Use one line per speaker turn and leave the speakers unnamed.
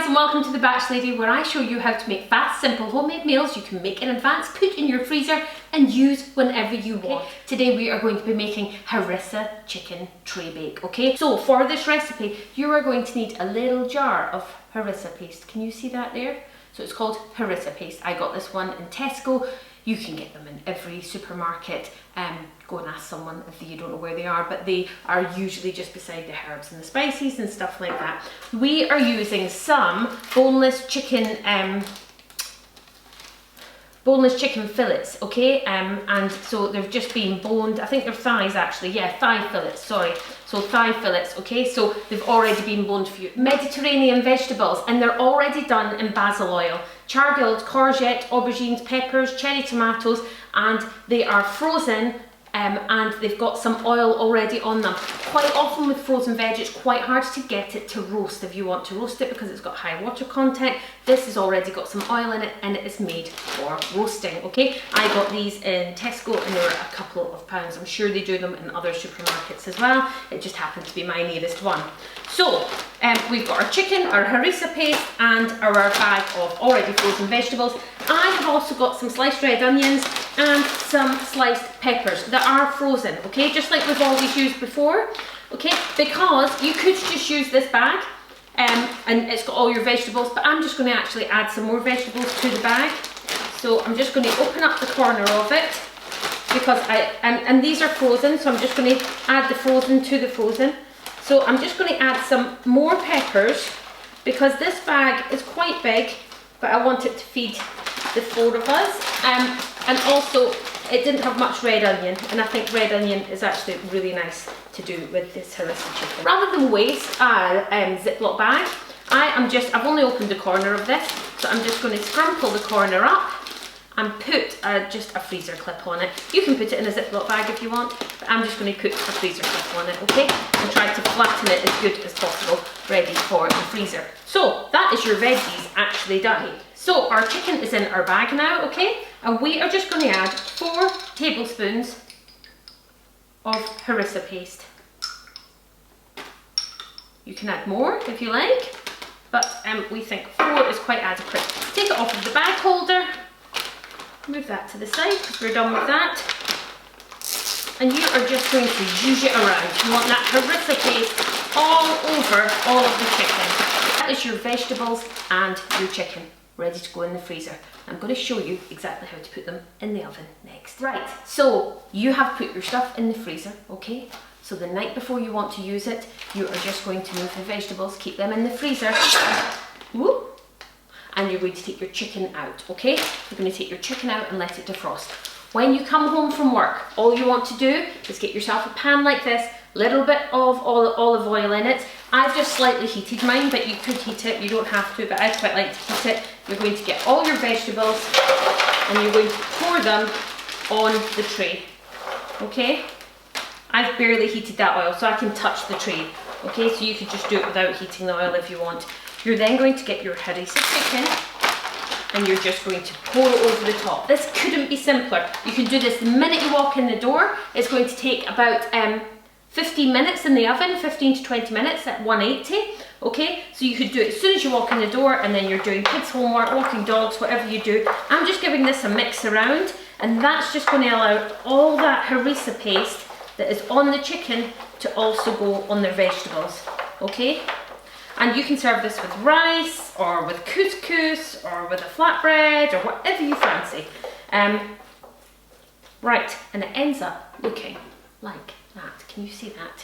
guys, and welcome to the Batch Lady, where I show you how to make fast, simple homemade meals you can make in advance, put in your freezer and use whenever you want. Today we are going to be making Harissa Chicken Traybake, okay? So for this recipe, you are going to need a little jar of harissa paste. Can you see that there? So it's called harissa paste. I got this one in Tesco. You can get them in every supermarket. Go and ask someone if you don't know where they are, but they are usually just beside the herbs and the spices and stuff like that. We are using some boneless chicken fillets, okay? And so they've just been boned. I think they're thighs actually, yeah, thigh fillets, sorry. So thigh fillets, okay? So they've already been boned for you. Mediterranean vegetables, and they're already done in basil oil. Chargilled, courgette, aubergines, peppers, cherry tomatoes, and they are frozen. And they've got some oil already on them. Quite often with frozen veg, it's quite hard to get it to roast if you want to roast it because it's got high water content. This has already got some oil in it and it is made for roasting, okay? I got these in Tesco and they were a couple of pounds. I'm sure they do them in other supermarkets as well. It just happened to be my nearest one. So, we've got our chicken, our harissa paste, and our bag of already frozen vegetables. I have also got some sliced red onions and some sliced peppers that are frozen, okay, just like we've always used before, okay, because you could just use this bag and it's got all your vegetables, but I'm just going to actually add some more vegetables to the bag. So I'm just going to open up the corner of it because and these are frozen, so I'm just going to add the frozen to the frozen. So I'm just going to add some more peppers because this bag is quite big, but I want it to feed the four of us. And also, it didn't have much red onion, and I think red onion is actually really nice to do with this harissa chicken. Rather than waste a Ziploc bag, I've only opened the corner of this, so I'm just going to scrumple the corner up and put just a freezer clip on it. You can put it in a Ziploc bag if you want, but I'm just going to put a freezer clip on it, okay? And try to flatten it as good as possible, ready for the freezer. So that is your veggies actually done. So our chicken is in our bag now, okay? And we are just going to add 4 tablespoons of harissa paste. You can add more if you like, but we think 4 is quite adequate. Take it off of the bag holder. Move that to the side because we're done with that. And you are just going to zhuzh it around. You want that harissa paste all over all of the chicken. That is your vegetables and your chicken ready to go in the freezer. I'm going to show you exactly how to put them in the oven next. Right, so you have put your stuff in the freezer, okay? So the night before you want to use it, you are just going to move the vegetables, keep them in the freezer. Whoop. And you're going to take your chicken out, okay? You're going to take your chicken out and let it defrost. When you come home from work, all you want to do is get yourself a pan like this, little bit of olive oil in it. I've just slightly heated mine, but you could heat it, you don't have to, but I quite like to heat it. You're going to get all your vegetables and you're going to pour them on the tray, okay? I've barely heated that oil, so I can touch the tray, okay? So you could just do it without heating the oil if you want. You're then going to get your harissa chicken and you're just going to pour it over the top. This couldn't be simpler. You can do this the minute you walk in the door. It's going to take about 15 minutes in the oven, 15 to 20 minutes at 180, okay? So you could do it as soon as you walk in the door and then you're doing kids' homework, walking dogs, whatever you do. I'm just giving this a mix around and that's just going to allow all that harissa paste that is on the chicken to also go on their vegetables, okay? And you can serve this with rice or with couscous or with a flatbread or whatever you fancy. Right, and it ends up looking like that. Can you see that?